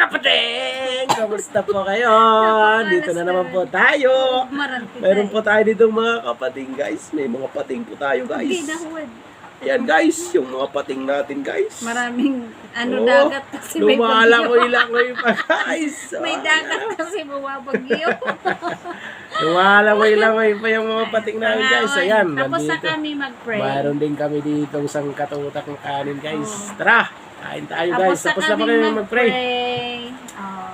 kapating! Kamusta po kayo? Dito na naman po tayo. Meron po tayo dito mga kapating guys. May mga pating po tayo guys. Ayan guys, yung mga pating natin guys. Maraming dagat kasi may bagyo. Lumalangoy pa guys. May dagat kasi bumabagyo. Lumalangoy pa yung mga pating namin guys. Ayan, tapos na nandito. kami mag-pray. Mayroon din kami dito isang katutak ng kanin guys. Oh. Tara, kain tayo guys. Tapos na po kayo mag-pray.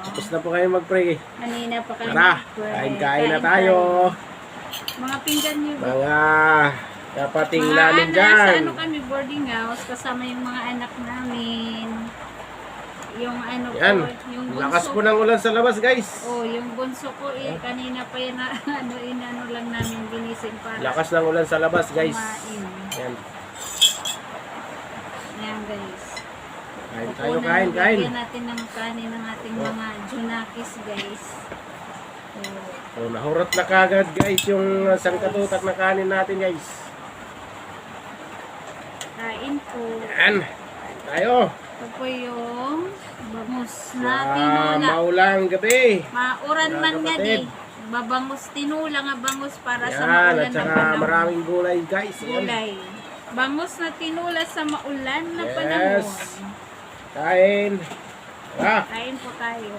Tapos na po kayo mag-pray. Kanina pa kami Tara, mag-pray. kain na tayo. Mga pinggan niyo. Mga kapating Mga namin anak, dyan. sa ano kami boarding house, kasama yung mga anak namin. Yung ano Yan, ko, yung bunso. lakas po ng ulan sa labas guys. Oh, yung bunso ko kanina pa yan na inano lang namin ginising para Lakas ng ulan sa labas guys. kumain. Yan, Yan guys. kain tayo, Kukunan, kain. lagyan natin ng kanin ng ating mga junakis guys. So, nahurot na kagad guys yung sangkatutak na kanin natin guys. Kain po. Yan, kain tayo. Ito po yung bangus na Sa tinula. maulang gabi. Mauran Mga man nga kapatid. di. Babangus tinula nga bangus para sa Yan, maulan at na saka panahon. maraming gulay guys. Yan. Gulay. Bangus na tinula sa maulan na Yes. panahon. Kain. Tara, Kain po tayo.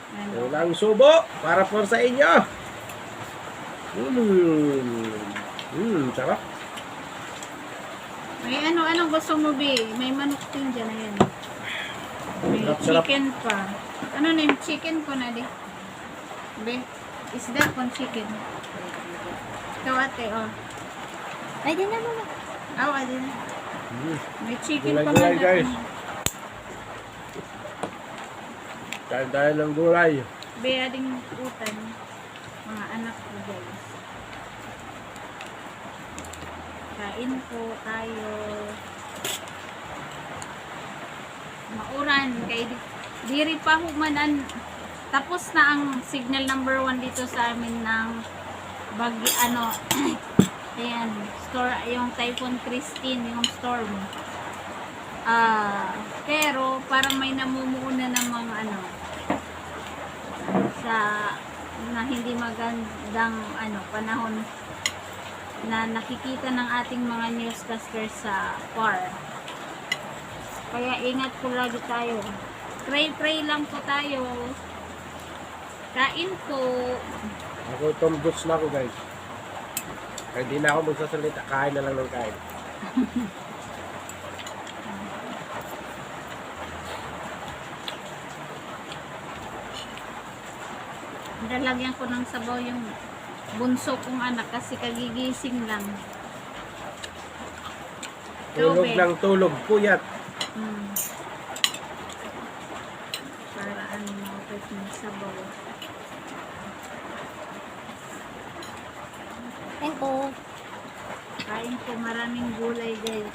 Ano? ulang subo para po sa inyo. Sarap. May anong gusto mo, Bi? May manok din dyan, ayan. May Sarap. chicken pa. Ano na yung chicken ko na, di? Bi, isda kung chicken. Ikaw, ate, oh. Ay, di na mo. Oh, ay, di na. May chicken pa Gulay, man. guys. Kain tayo ng gulay. Bi, ading utan. Mga anak ko, guys. Kain po tayo. Mauran. Kay diri pa humanan. Tapos na ang signal number 1 dito sa amin ng bagi ayan, store yung Typhoon Christine, yung storm. Pero parang may namumuuna ng mga sa na hindi magandang panahon na nakikita ng ating mga newscasters sa far. Kaya ingat po lagi tayo. Pray lang po tayo. Kain po. Ako Tom Goods na ako guys. Kaya di na ako magsasalita. Kain na lang ng kain. Dalagyan ko ng sabaw yung bunso kong anak kasi kagigising lang. Tulog Tubig. ng tulog. Puyat. Para mapit ng sabaw. Kain po, maraming gulay guys.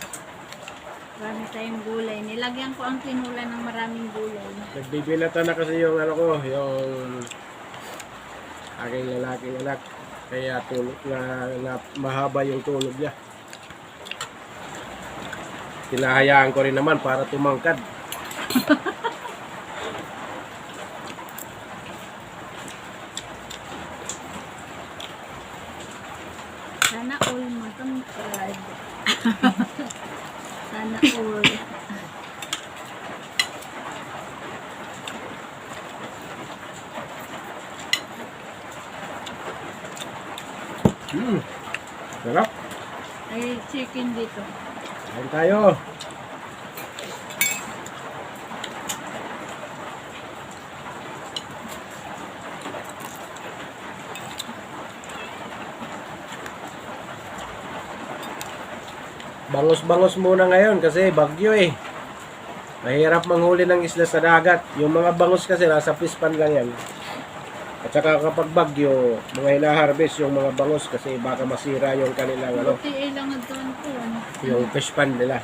Marami tayong gulay. Nilagyan ko ang tinula ng maraming gulay. Nagbibinata na kasi yung yung aking lalaking anak. Kaya tulog na mahaba yung tulog niya. Tinahayaan ko rin naman para tumangkad. Sana all matangkad. Sana all. Sarap. Ay, chicken dito. Kain tayo. Bangos-bangos muna ngayon kasi bagyo eh. Mahirap manghuli ng isla sa dagat. Yung mga bangos kasi nasa pispan lang yan. At saka kapag bagyo, mga hina-harvest yung mga bangos kasi baka masira yung kanilang Buti lang ang doon ko. yung pispan nila.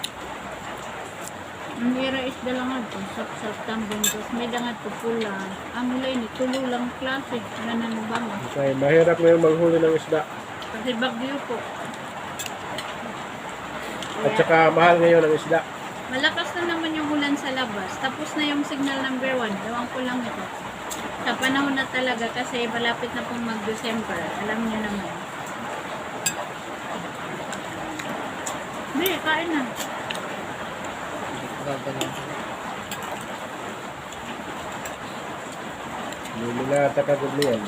Ang mira is dalangan ko. Sap-sap tambong ko. May dangat ko pula. Ang mulay ni tulo lang klase. Nananubang. Kasi mahirap ngayon manghuli ng isda. Kasi bagyo po. At saka mahal ngayon ang isda. Malakas na naman yung ulan sa labas. Tapos na yung signal number 1. Ewan ko lang ito. Sa panahon na talaga kasi malapit na pong mag-December. Alam niyo naman. Hindi, kain na. Hindi na takagod mo yan.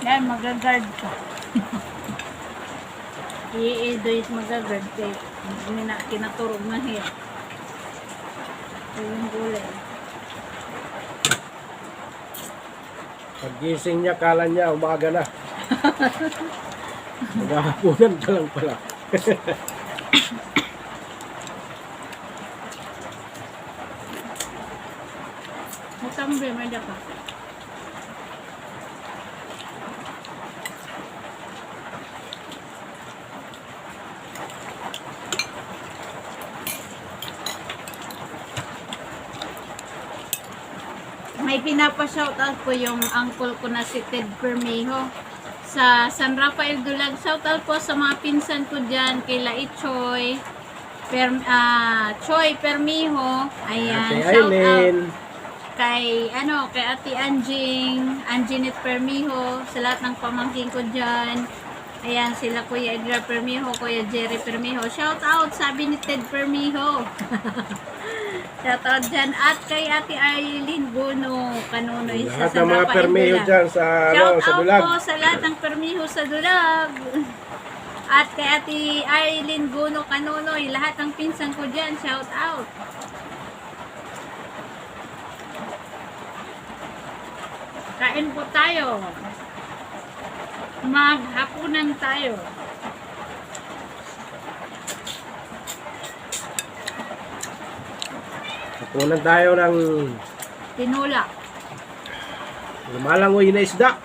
Yan, magagard ka. I-edoy magagard kay hindi na kinaturog na hiya. Ito yung gulay. Paggising niya, kala niya, umaga na. Maghahaponan ka lang pala. Matambi, may daka. May pinapa-shoutout po yung uncle ko na si Ted Permejo sa San Rafael Dulag. Shoutout po sa mga pinsan ko dyan, kay Lai Choy, Choy Permejo. Ayan, Ate shoutout. Aileen. Kay Ate Anginette Permejo, sa lahat ng pamangkin ko dyan. Ayan, sila Kuya Edgar Permejo, Kuya Jerry Permejo. Shout out, sabi ni Ted Permejo. Shout out dyan. At kay Ate Arlene Bono, Kanunoy sa Lahat San ng mga Rafael permeho Dulag. dyan sa, Shout sa out Dulag. po sa lahat ng Permejo sa Dulag. At kay Ate Arlene Bono, Kanunoy, lahat ng pinsan ko dyan, shout out. Kain po tayo. Maghapunan tayo. Hapunan tayo ng Tinula. lumalangoy na isda.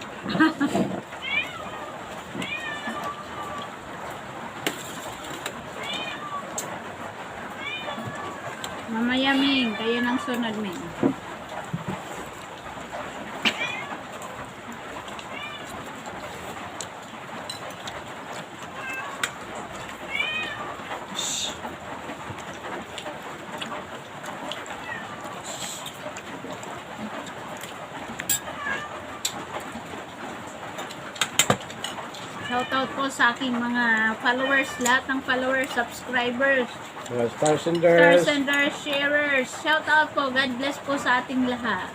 Mamaya, Ming. Kayo nang sunod, Ming. Shoutout po sa aking mga followers, lahat ng followers, subscribers, Mga stars and stars girls. and sharers. Shoutout po. God bless po sa ating lahat.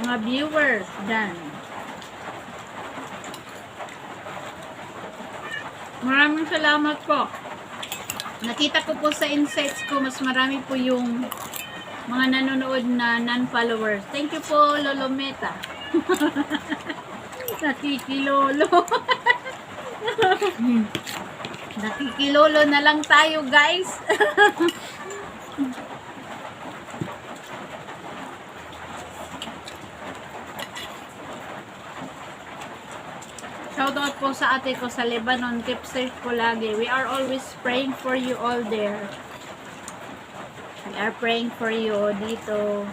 Mga viewers, dan. Maraming salamat po. Nakita ko po sa insights ko, mas marami po yung mga nanonood na non-followers. Thank you po, Lolo Meta. Nakikilolo. Nakikilolo na lang tayo, guys. Shoutout po sa ate ko sa Lebanon. Keep safe po lagi. We are always praying for you all there. We are praying for you dito.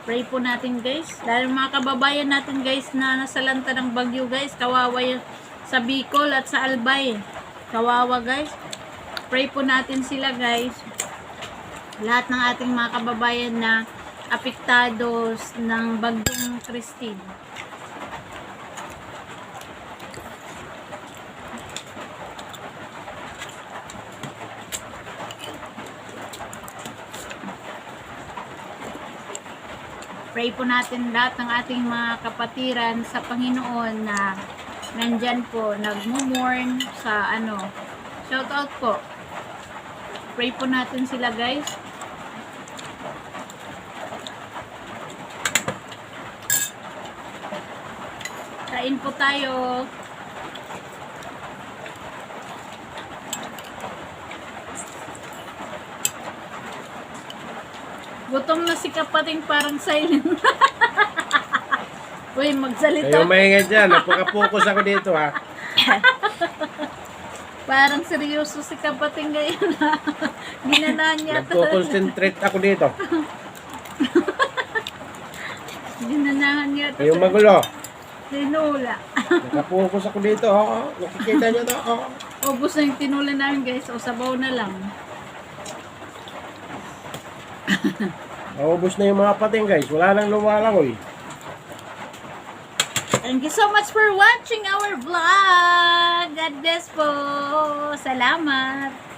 Pray po natin, guys. Dahil mga kababayan natin, guys, na nasa lanta ng bagyo, guys. Kawawa yun sa Bicol at sa Albay. Kawawa, guys. Pray po natin sila, guys. Lahat ng ating mga kababayan na apektados ng bagyong Christine. Pray po natin lahat ng ating mga kapatiran sa Panginoon na nandyan po, nagmo-mourn sa shout out po. Pray po natin sila, guys. Kain po tayo. Gutom na si kapating parang silent. Uy, magsalita. Kayo maingay dyan. Napaka-focus ako dito, ha. Parang seryoso si kapating ngayon. Ginanaan niya. Nagko-concentrate ako dito. Ginanahan niya ito. Yung magulo. Tinula. Nakapokus ako dito. Oo. Nakikita nyo to. Oo. Ubus na yung tinula namin guys. O sabaw na lang. Naubos na yung mga pating guys. Wala nang lumalangoy. Thank you so much for watching our vlog. God bless po. Salamat.